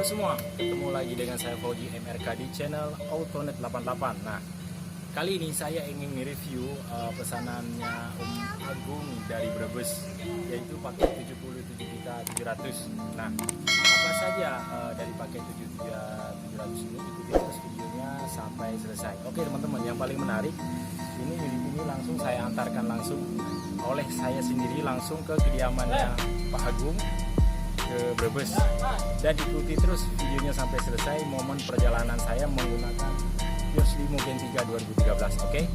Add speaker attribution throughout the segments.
Speaker 1: Halo semua, ketemu lagi dengan saya Fauji MRK di channel Autonet 88. Nah, kali ini saya ingin mereview pesanannya Om Agung dari Brebes, yaitu paket 77.700. Nah, apa saja dari paket 77.700 ini, ikuti terus videonya sampai selesai. Oke teman-teman, yang paling menarik ini langsung saya antarkan langsung oleh saya sendiri langsung ke kediamannya Pak Agung ke Brebes, dan ikuti terus videonya sampai selesai momen perjalanan saya menggunakan Vios Limo Gen 3 2013. Oke?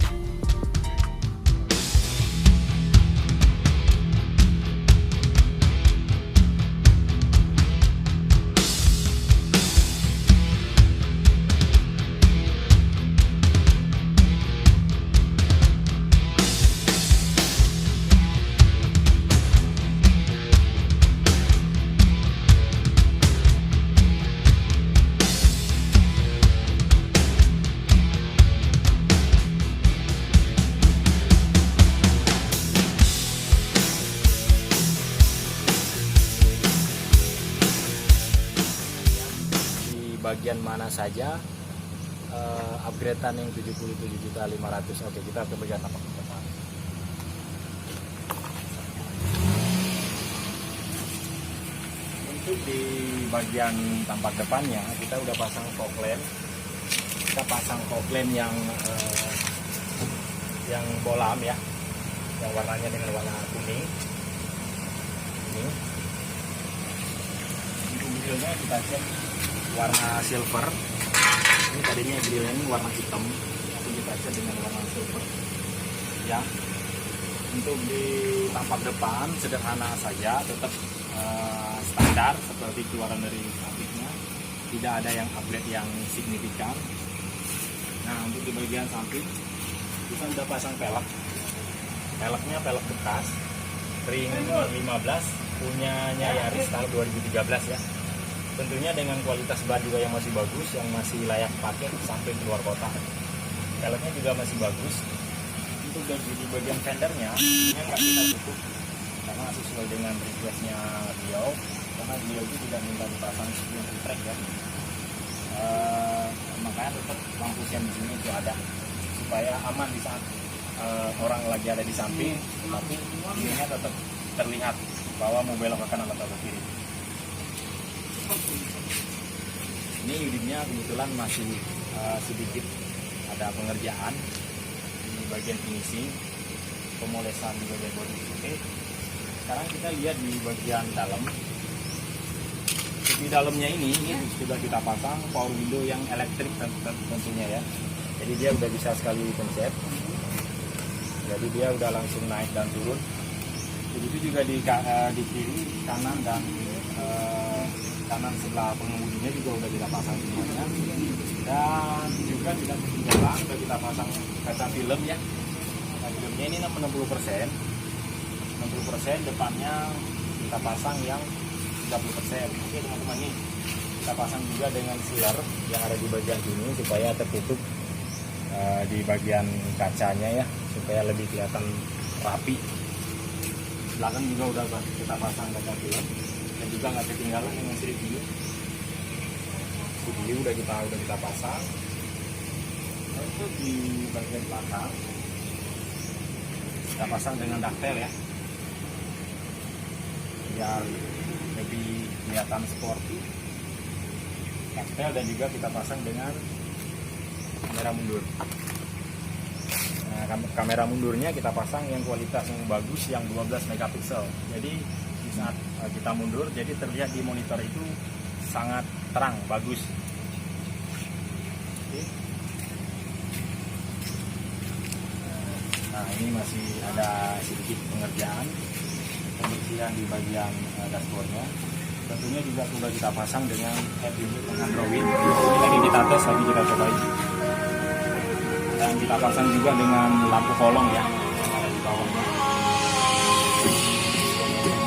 Speaker 1: Bagian mana saja upgradean yang 77.500. Oke, kita ke bagian tampak depan. Untuk di bagian tampak depannya kita udah pasang fog lamp. Kita pasang fog lamp yang bolam ya, yang warnanya dengan warna kuning. Ini untuk mobilnya kita cek warna silver. Ini tadinya grillnya ini warna hitam, tapi kita cat dengan warna silver ya. Untuk di tampak depan sederhana saja, tetap standar seperti keluaran dari pabriknya, tidak ada yang upgrade yang signifikan. Nah, untuk di bagian samping kita sudah pasang pelek. Peleknya pelek bekas ring 15 punyanya Yaris tahun 2013 ya. Tentunya dengan kualitas ban juga yang masih bagus, yang masih layak pakai sampai keluar kota. Peleknya juga masih bagus. Untuk di bagian fendernya, ini nggak kita tutup karena sesuai dengan requestnya beliau, karena beliau itu tidak minta dipasang spion track ya. Makanya tetap lampu sen di sini itu ada supaya aman di saat orang lagi ada di samping, tapi ininya tetap terlihat bahwa mau belok ke kanan atau ke kiri. Ini unitnya kebetulan masih sedikit ada pengerjaan di bagian finishing, pemolesan di bagian bodi. Oke, sekarang kita lihat di bagian dalam. Di dalamnya ini sudah kita pasang power window yang elektrik tentunya ya. Jadi dia udah bisa sekali pencet. Jadi dia udah langsung naik dan turun. Begitu juga di kiri, kanan dan kanan sebelah pengemudinya juga udah kita pasang semuanya, dan juga tidak ketinggalan udah kita pasang kaca film ya. Kaca filmnya ini 60%, depannya kita pasang yang 30%. Oke teman-teman, nih kita pasang juga dengan sealer yang ada di bagian sini supaya tertutup di bagian kacanya ya, supaya lebih kelihatan rapi. Belakang juga udah kita pasang kaca film, dan juga nggak ketinggalan dengan CPU udah kita pasang. Untuk di bagian belakang kita pasang dengan daktel ya, biar lebih kelihatan sporty, daktel, dan juga kita pasang dengan kamera mundur. Nah, kamera mundurnya kita pasang yang kualitas yang bagus, yang 12 megapiksel. Jadi di saat kita mundur, jadi terlihat di monitor itu sangat terang, bagus. Oke. Nah, ini masih ada sedikit pengerjaan pembersihan di bagian dashboardnya. Tentunya juga sudah kita pasang dengan head unit Android. Ini lagi kita tes, lagi kita cobain. Dan kita pasang juga dengan lampu kolong ya, yang ada di bawahnya.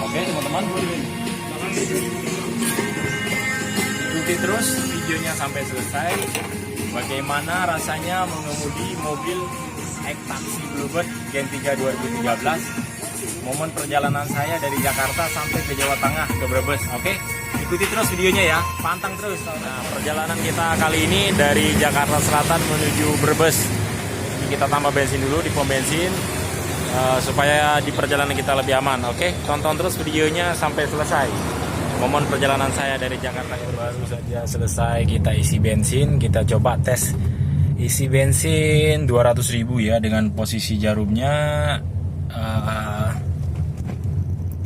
Speaker 1: Oke teman-teman, ikuti terus videonya sampai selesai. Bagaimana rasanya mengemudi mobil X-Taxi Bluebird Gen 3 2013. Momen perjalanan saya dari Jakarta sampai ke Jawa Tengah, ke Brebes. Oke, ikuti terus videonya ya, pantang terus. Nah, perjalanan kita kali ini dari Jakarta Selatan menuju Brebes. Ini kita tambah bensin dulu di pom bensin supaya di perjalanan kita lebih aman. Oke, tonton terus videonya sampai selesai. Momen perjalanan saya dari Jakarta itu baru saja selesai, kita isi bensin, kita coba tes isi bensin 200.000 ya, dengan posisi jarumnya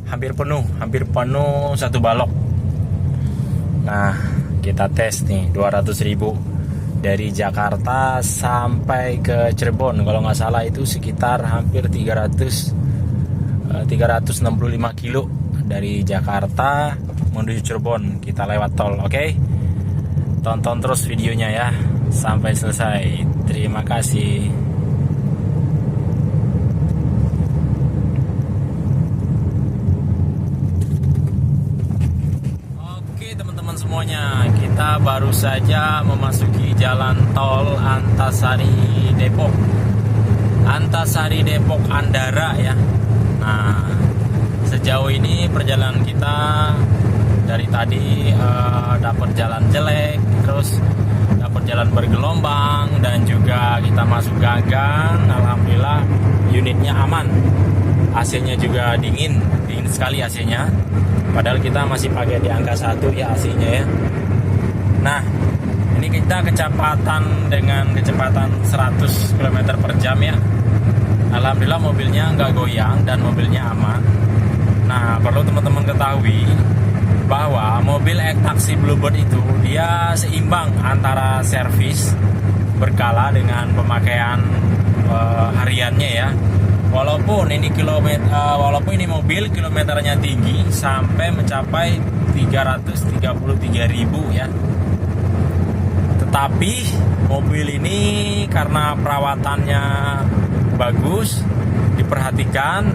Speaker 1: hampir penuh satu balok. Nah, kita tes nih 200.000 dari Jakarta sampai ke Cirebon. Kalau nggak salah itu sekitar hampir 365 kilo dari Jakarta menuju Cirebon. Kita lewat tol, oke? Tonton terus videonya ya sampai selesai. Terima kasih. Semuanya, kita baru saja memasuki jalan tol Antasari Depok Andara ya. Nah, sejauh ini perjalanan kita dari tadi dapat jalan jelek, terus dapat jalan bergelombang, dan juga kita masuk gagang. Alhamdulillah unitnya aman, AC-nya juga dingin sekali AC-nya. Padahal kita masih pakai di angka 1 ya AC-nya ya. Nah, ini kita dengan kecepatan 100 km per jam ya. Alhamdulillah mobilnya nggak goyang dan mobilnya aman. Nah, perlu teman-teman ketahui bahwa mobil e-taksi Bluebird itu dia seimbang antara servis berkala dengan pemakaian hariannya ya. Walaupun ini mobil kilometernya tinggi sampai mencapai 333.000 ya. Tetapi mobil ini karena perawatannya bagus, diperhatikan,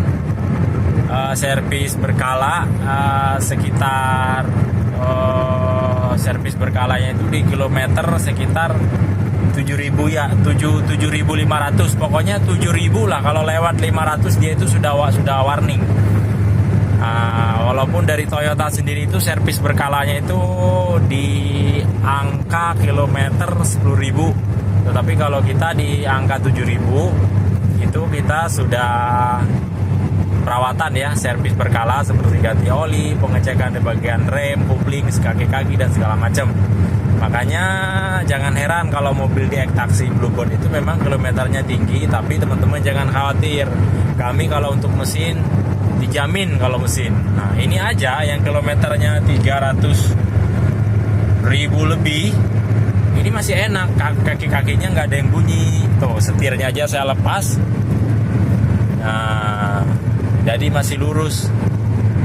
Speaker 1: servis berkala, sekitar servis berkalanya itu di kilometer sekitar 7.000 ya, 7.500, pokoknya 7.000 lah. Kalau lewat 500 dia itu sudah warning. Walaupun dari Toyota sendiri itu servis berkalanya itu di angka kilometer 10.000, tetapi kalau kita di angka 7.000 itu kita sudah perawatan ya, servis berkala seperti ganti oli, pengecekan di bagian rem, kopling, kaki-kaki dan segala macam. Makanya jangan heran kalau mobil di e-taksi Bluebird itu memang kilometernya tinggi, tapi teman-teman jangan khawatir. Kami kalau untuk mesin dijamin kalau mesin. Nah, ini aja yang kilometernya 300.000 lebih, ini masih enak, kaki-kakinya nggak ada yang bunyi. Tuh, setirnya aja saya lepas. Nah, jadi masih lurus.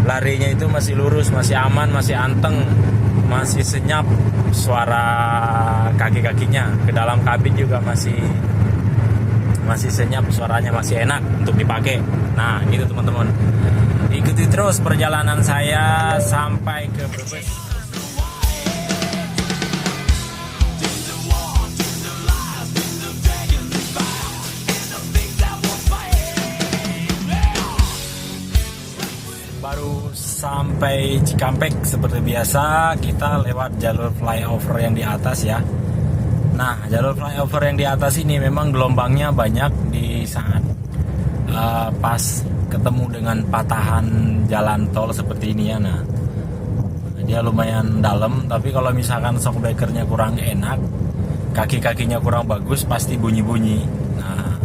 Speaker 1: Larinya itu masih lurus, masih aman, masih anteng, masih senyap. Suara kaki-kakinya ke dalam kabin juga masih senyap, suaranya masih enak untuk dipakai. Nah, gitu teman-teman. Ikuti terus perjalanan saya sampai ke Brebes. Baru sampai Cikampek, seperti biasa kita lewat jalur flyover yang di atas ya. Nah, jalur flyover yang di atas ini memang gelombangnya banyak di saat pas ketemu dengan patahan jalan tol seperti ini ya. Nah, dia lumayan dalam, tapi kalau misalkan shockbreakernya kurang enak, kaki-kakinya kurang bagus, pasti bunyi-bunyi. Nah,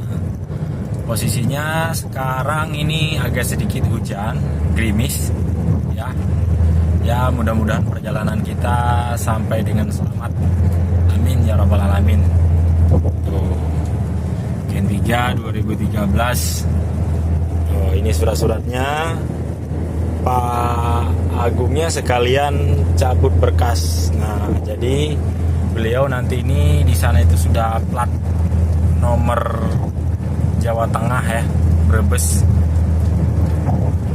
Speaker 1: posisinya sekarang ini agak sedikit hujan, gerimis ya. Ya, mudah-mudahan perjalanan kita sampai dengan selamat. Amin ya rabbal alamin. Tuh, Gen 3 2013. Oh, ini surat-suratnya. Pak Agungnya sekalian cabut berkas. Nah, jadi beliau nanti ini di sana itu sudah plat nomor Jawa Tengah ya, Brebes.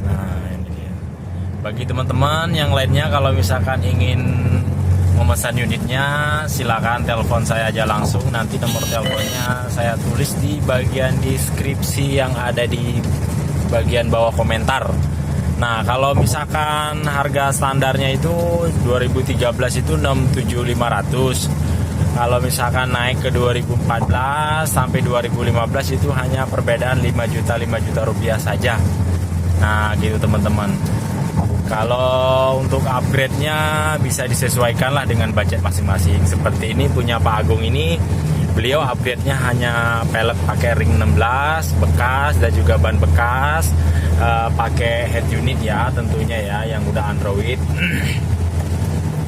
Speaker 1: Nah, ini dia. Bagi teman-teman yang lainnya kalau misalkan ingin memesan unitnya, silakan telepon saya aja langsung. Nanti nomor teleponnya saya tulis di bagian deskripsi yang ada di bagian bawah komentar.
Speaker 2: Nah, kalau misalkan harga standarnya itu 2013 itu 67.500. Kalau misalkan naik ke 2014 sampai 2015 itu hanya perbedaan 5 juta rupiah saja. Nah, gitu teman-teman. Kalau untuk upgrade-nya bisa disesuaikan lah dengan budget masing-masing. Seperti ini punya Pak Agung ini, beliau upgrade-nya hanya pellet pakai ring 16 bekas dan juga ban bekas, pakai head unit ya tentunya ya yang udah Android.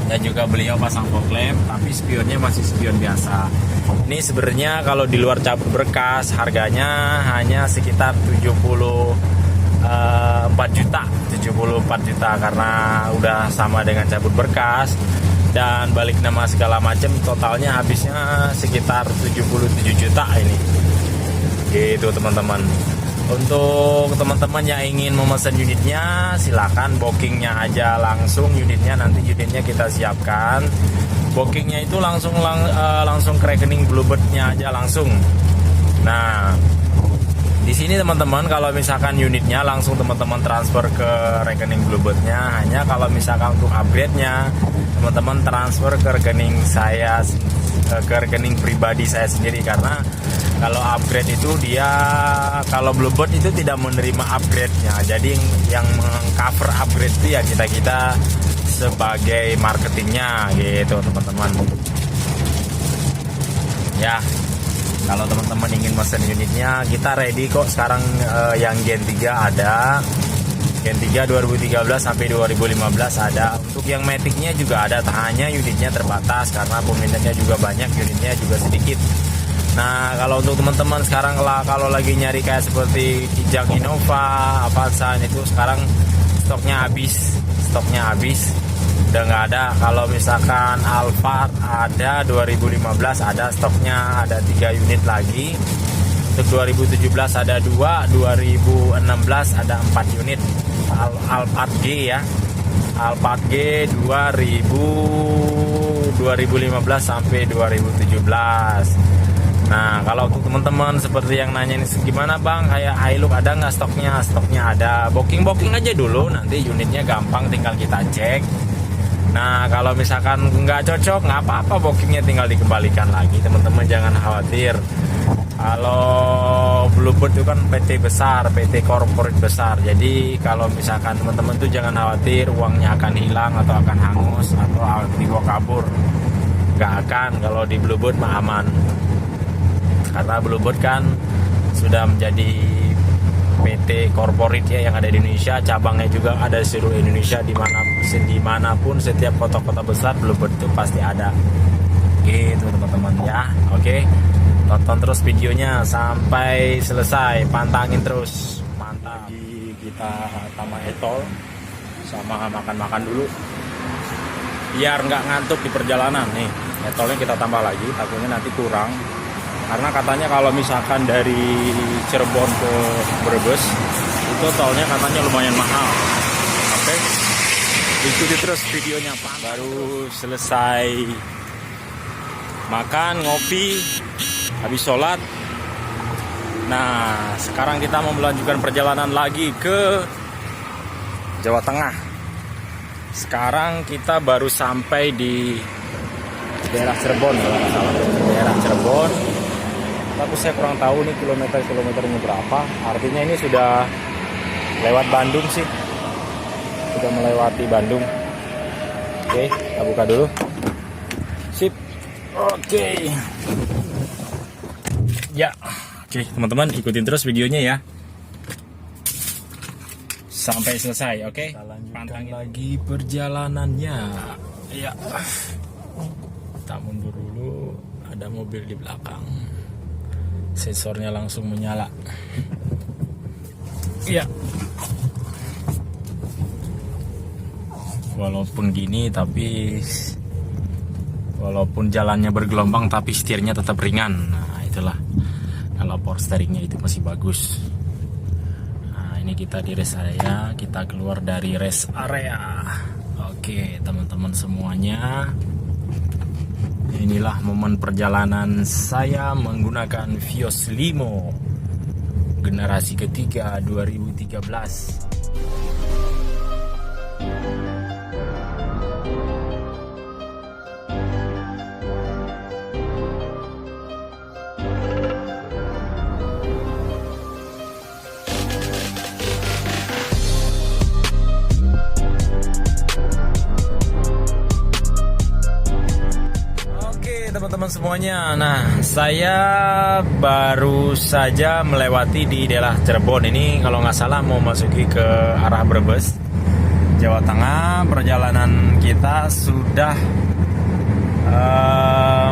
Speaker 2: Dan juga beliau pasang fog lamp, tapi spionnya masih spion biasa. Ini sebenarnya kalau di luar cabut berkas harganya hanya sekitar 74 juta karena udah sama dengan cabut berkas dan balik nama segala macam, totalnya habisnya sekitar 77 juta ini. Gitu teman-teman. Untuk teman-teman yang ingin memesan unitnya, silakan bookingnya aja langsung unitnya, nanti unitnya kita siapkan. Bookingnya itu langsung ke rekening Bluebird-nya aja langsung. Nah, di sini teman-teman kalau misalkan unitnya langsung teman-teman transfer ke rekening Bluebird-nya, hanya kalau misalkan untuk upgrade-nya teman-teman transfer ke rekening saya, ke rekening pribadi saya sendiri, karena kalau upgrade itu dia, kalau Bluebird itu tidak menerima upgrade-nya. Jadi yang meng-cover upgrade itu ya kita sebagai marketingnya gitu teman-teman. Ya, kalau teman-teman ingin mesen unitnya, kita ready kok sekarang. Yang Gen 3 ada, Gen 3 2013 sampai 2015 ada. Untuk yang Matic-nya juga ada, hanya unitnya terbatas karena peminatnya juga banyak, unitnya juga sedikit. Nah, kalau untuk teman-teman sekarang kalau lagi nyari kayak seperti Kijang Innova, Avanza itu sekarang stoknya habis, udah nggak ada. Kalau misalkan Alphard ada 2015 ada stoknya, ada 3 unit lagi. Untuk 2017 ada 2, 2016 ada 4 unit. Alphard G ya, Alphard G 2015 sampai 2017. Nah, kalau untuk teman-teman seperti yang nanya ini, gimana bang, kayak Hilux ada nggak stoknya? Stoknya ada, booking aja dulu, nanti unitnya gampang tinggal kita cek. Nah, kalau misalkan nggak cocok, nggak apa-apa, bookingnya tinggal dikembalikan lagi, teman-teman jangan khawatir. Kalau Bluebird itu kan PT besar, PT corporate besar, jadi kalau misalkan teman-teman tuh jangan khawatir uangnya akan hilang atau akan hangus atau akan dibawa kabur. Nggak akan, kalau di Bluebird mah aman. Karena Bluebird kan sudah menjadi PT corporate ya yang ada di Indonesia, cabangnya juga ada di seluruh Indonesia, dimanapun setiap kota-kota besar Bluebird itu pasti ada. Gitu teman-teman ya. Oke, tonton terus videonya sampai selesai, pantangin terus, mantap. Kita tambah etol sama makan-makan dulu biar nggak ngantuk di perjalanan. Nih etolnya kita tambah lagi, takutnya nanti kurang. Karena katanya kalau misalkan dari Cirebon ke Brebes itu tolnya katanya lumayan mahal. Oke, ikuti terus videonya Pak. Baru selesai makan, ngopi, habis sholat. Nah, sekarang kita mau melanjutkan perjalanan lagi ke Jawa Tengah. Sekarang kita baru sampai di daerah Cirebon, kalau nggak salah, daerah Cirebon. Tapi saya kurang tahu nih kilometernya berapa. Artinya ini sudah lewat Bandung sih. Sudah melewati Bandung. Oke, kita buka dulu. Sip. Oke. Ya. Oke, teman-teman ikutin terus videonya ya. Sampai selesai, oke? Kita lanjutkan lagi perjalanannya. Ya. Kita mundur dulu. Ada mobil di belakang. Sensornya langsung menyala. Iya. Walaupun gini tapi walaupun jalannya bergelombang tapi setirnya tetap ringan. Nah, itulah. Kalau power steeringnya itu masih bagus. Nah, ini kita di rest area, kita keluar dari rest area. Oke, teman-teman semuanya. Inilah momen perjalanan saya menggunakan Vios Limo generasi ketiga 2013. Teman-teman semuanya, nah saya baru saja melewati di daerah Cirebon ini, kalau nggak salah mau masuki ke arah Brebes, Jawa Tengah. Perjalanan kita sudah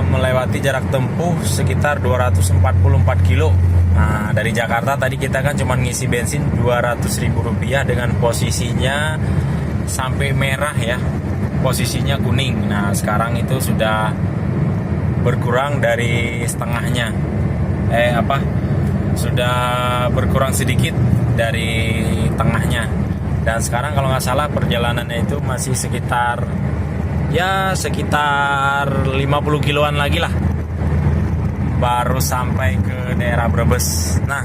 Speaker 2: melewati jarak tempuh sekitar 244 kilo. Nah dari Jakarta tadi kita kan cuma ngisi bensin Rp200.000 dengan posisinya sampai merah ya, posisinya kuning. Nah sekarang itu sudah berkurang dari setengahnya, sudah berkurang sedikit dari tengahnya. Dan sekarang kalau nggak salah perjalanannya itu masih sekitar 50 kiloan lagi lah, baru sampai ke daerah Brebes. Nah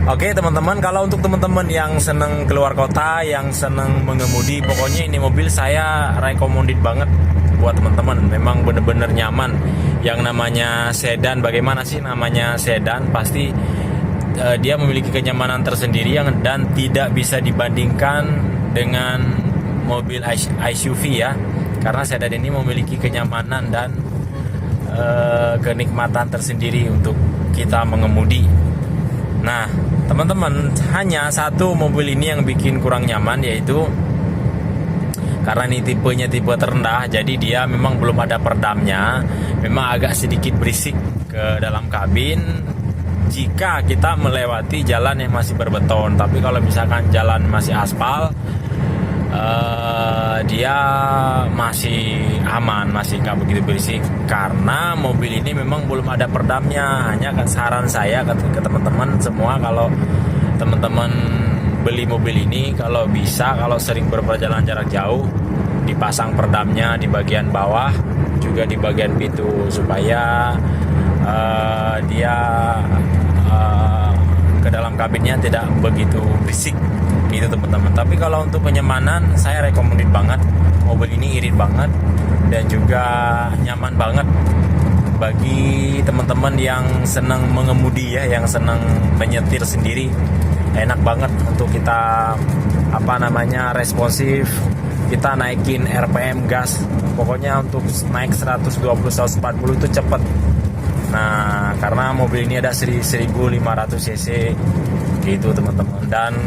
Speaker 2: oke teman-teman, kalau untuk teman-teman yang seneng keluar kota, yang seneng mengemudi, pokoknya ini mobil saya recommended banget buat teman-teman. Memang bener-bener nyaman. Yang namanya sedan, bagaimana sih namanya sedan, pasti dia memiliki kenyamanan tersendiri dan tidak bisa dibandingkan dengan mobil SUV ya, karena sedan ini memiliki kenyamanan dan kenikmatan tersendiri untuk kita mengemudi. Nah teman-teman, hanya satu mobil ini yang bikin kurang nyaman, yaitu karena ini tipenya tipe terendah, jadi dia memang belum ada peredamnya. Memang agak sedikit berisik ke dalam kabin jika kita melewati jalan yang masih berbeton. Tapi kalau misalkan jalan masih aspal, dia masih aman, masih nggak begitu berisik. Karena mobil ini memang belum ada peredamnya. Hanya saran saya ke teman-teman semua, kalau teman-teman beli mobil ini, kalau bisa, kalau sering berperjalanan jarak jauh, dipasang peredamnya di bagian bawah, juga di bagian pintu, supaya dia ke dalam kabinnya tidak begitu berisik gitu teman-teman. Tapi kalau untuk kenyamanan, saya recommended banget. Mobil ini irit banget dan juga nyaman banget bagi teman-teman yang senang mengemudi ya, yang senang menyetir sendiri. Enak banget untuk kita responsif, kita naikin RPM gas, pokoknya untuk naik 120-140 itu cepet. Nah karena mobil ini ada 1500 cc gitu teman-teman. Dan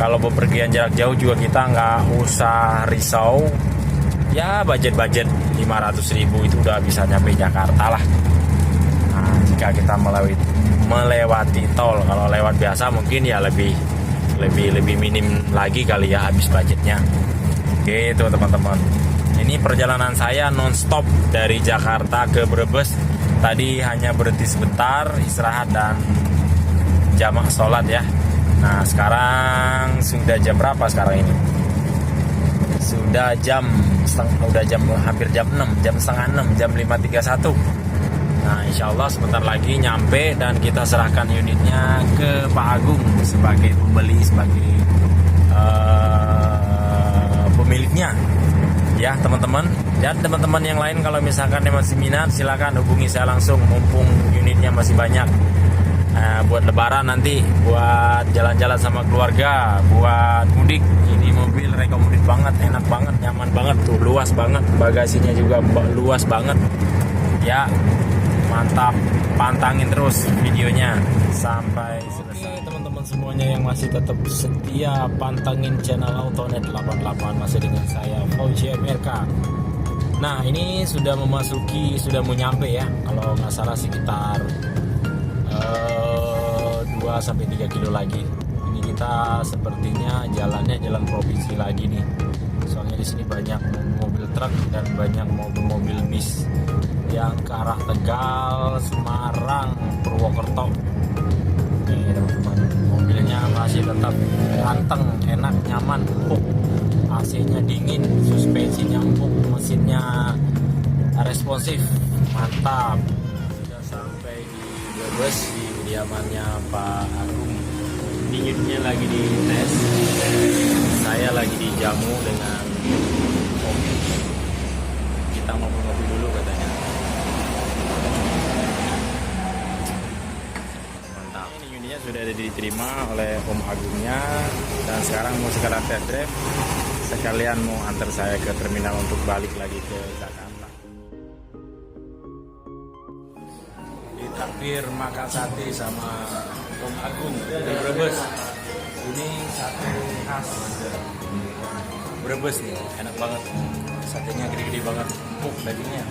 Speaker 2: kalau bepergian jarak jauh juga kita nggak usah risau ya, budget 500.000 itu udah bisa nyampe Jakarta lah. Nah jika kita melewati tol, kalau lewat biasa mungkin ya lebih minim lagi kali ya, habis budgetnya gitu teman-teman. Ini perjalanan saya non-stop dari Jakarta ke Brebes. Tadi hanya berhenti sebentar, istirahat dan jamak sholat ya. Nah sekarang sudah jam berapa sekarang ini? Sudah hampir jam 6, jam setengah 6, jam 5.31. Nah insya Allah sebentar lagi nyampe dan kita serahkan unitnya ke Pak Agung sebagai pembeli, sebagai pemiliknya ya teman-teman. Dan teman-teman yang lain kalau misalkan masih minat, silakan hubungi saya langsung, mumpung unitnya masih banyak. Buat lebaran nanti, buat jalan-jalan sama keluarga, buat mudik, ini mobil recommended banget, enak banget, nyaman banget tuh, luas banget, bagasinya juga luas banget ya. Mantap, pantangin terus videonya sampai selesai. Oke, teman-teman semuanya yang masih tetap setia pantangin channel Autonet 88, masih dengan saya Fauzi MRK. Nah ini sudah mau nyampe ya, kalau nggak salah sekitar 2-3 kilo lagi. Ini kita sepertinya jalannya jalan provinsi lagi nih, soalnya di sini banyak mobil truk dan banyak mobil bis yang ke arah Tegal, Semarang, Purwokerto. Nih teman-teman, mobilnya masih tetap ganteng, enak, nyaman, empuk. AC-nya dingin, suspensinya empuk, mesinnya responsif, mantap. Sudah sampai di Brebes, di kediamannya Pak Agung. dinginnya lagi dites. Saya lagi dijamu dengan kopi. Kita ngopi-ngopi dulu katanya. Mantap. Ini unitnya sudah diterima oleh Om Agungnya dan sekarang mau sekalian test drive. Sekalian mau antar saya ke terminal untuk balik lagi ke Jakarta. Ditakdir makan sate sama Om Agung di Brebes. Ini sate khas Brebes nih, enak banget. Satenya gede-gede banget, empuk dagingnya.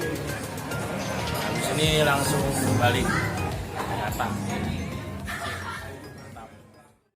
Speaker 2: Habis ini langsung balik ke Jakarta.